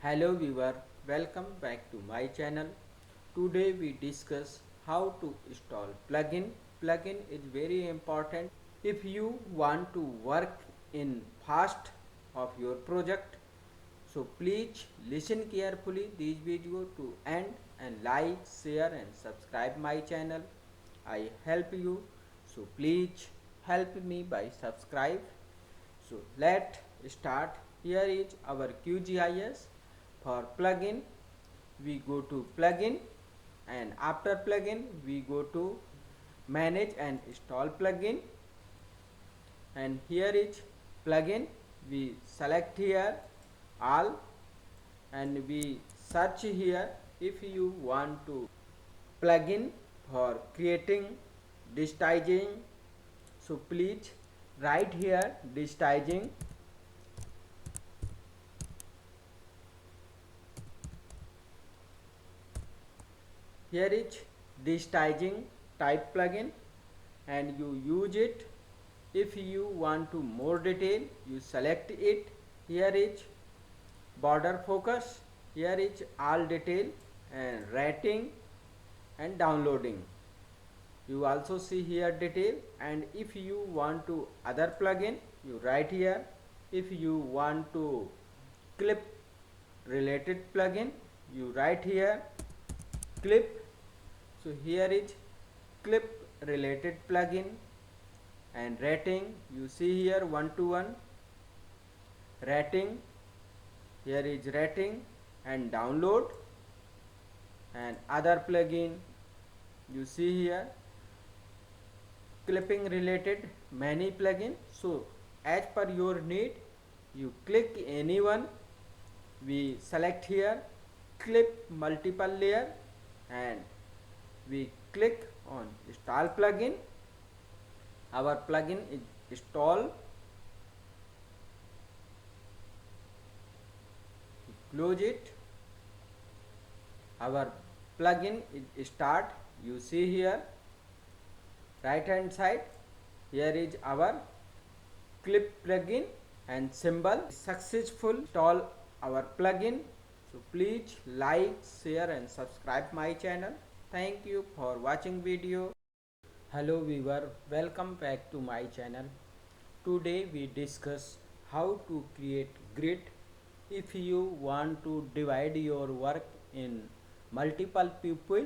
Hello viewer, welcome back to my channel. Today we discuss how to install plugin. Plugin is very important if you want to work in fast of your project. So please listen carefully this video to end and like, share and subscribe my channel. I help you. So please help me by subscribe. So let's start. Here is our QGIS. For plugin, we go to plugin, and after plugin we go to manage and install plugin, and here is plugin. We select here all and we search here if you want to plugin for creating digitizing. So please write here digitizing. Here is digitizing type plugin and you use it. If you want to more detail, you select it. Here is border focus. Here is all detail and rating and downloading. You also see here detail, and if you want to other plugin, you write here. If you want to clip related plugin, you write here clip. So here is clip related plugin and rating. You see here 1 to 1 rating. Here is rating and download and other plugin. You see here clipping related many plugin. So as per your need, you click any one. We select here clip multiple layer and we click on install plugin. Our plugin is installed. Close it. Our plugin is start. You see here right hand side, here is our clip plugin and symbol. Successful install our plugin. So please like, share and subscribe my channel. Thank you for watching video. Hello viewer, welcome back to my channel. Today we discuss how to create grid. If you want to divide your work in multiple people,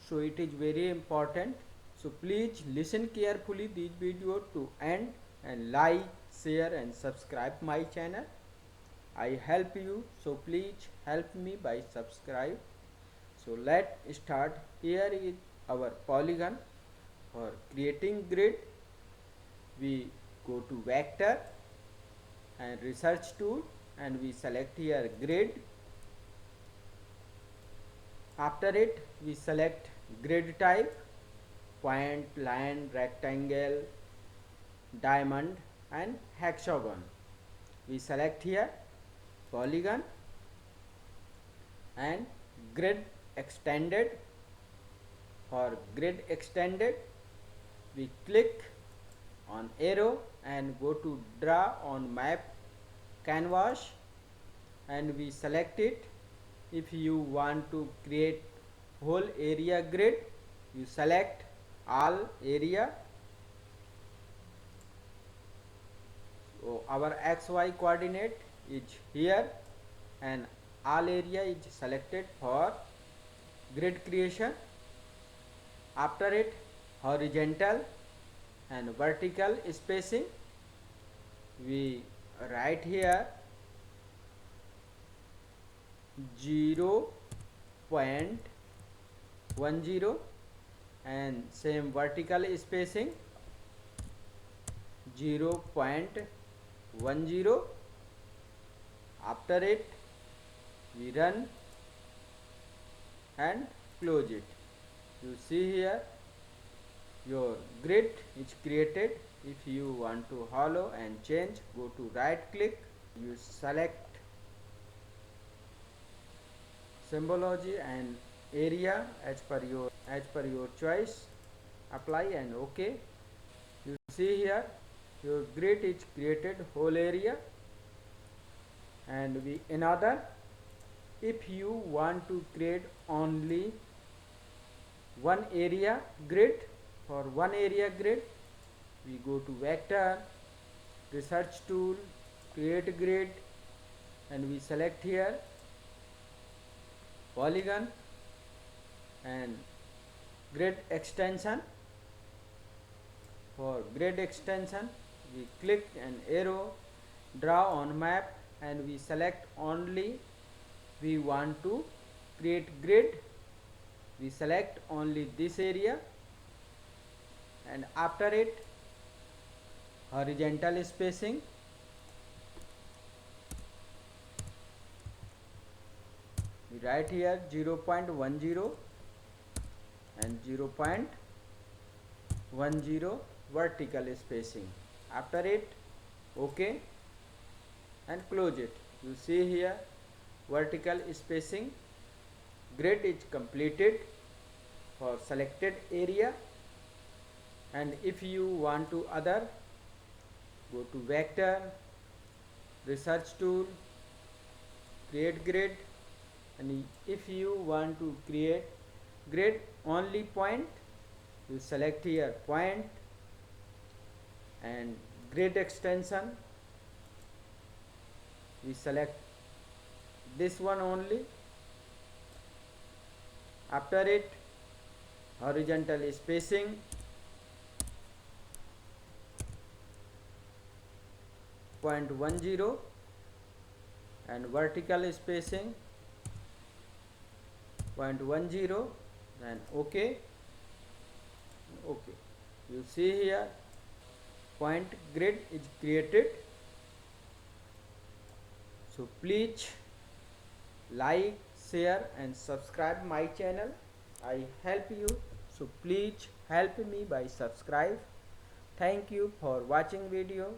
so it is very important. So please listen carefully this video to end and like, share and subscribe my channel. I help you, so please help me by subscribe. So let's start. Here is our polygon. For creating grid, we go to vector and research tool and we select here grid. After it, we select grid type, point, line, rectangle, diamond and hexagon. We select here polygon and grid extended. For grid extended, we click on arrow and go to draw on map canvas and we select it. If you want to create whole area grid, you select all area. So our XY coordinate is here and all area is selected for grid creation. After it, horizontal and vertical spacing, we write here 0.10 and same vertical spacing 0.10. After it, we run and close it. You see here your grid is created. If you want to hollow and change, go to right click, you select symbology and area as per your choice, apply and OK. You see here your grid is created whole area and we another if you want to create only one area grid, for one area grid we go to vector, research tool, create grid, and we select here polygon and grid extension. For grid extension we click an arrow, draw on map, and we select only we want to create grid. We select only this area, and after it horizontal spacing, we write here 0.10 and 0.10 vertical spacing. After it OK and close it. You see here vertical spacing grid is completed for selected area. And if you want to other, go to vector, research tool, create grid, and if you want to create grid only point, you select here point and grid extension, we select this one only. After it horizontal spacing, .10 and vertical spacing 0.10 and OK. You see here point grid is created. So please like, share and subscribe my channel. I help you, so please help me by subscribe. Thank you for watching video.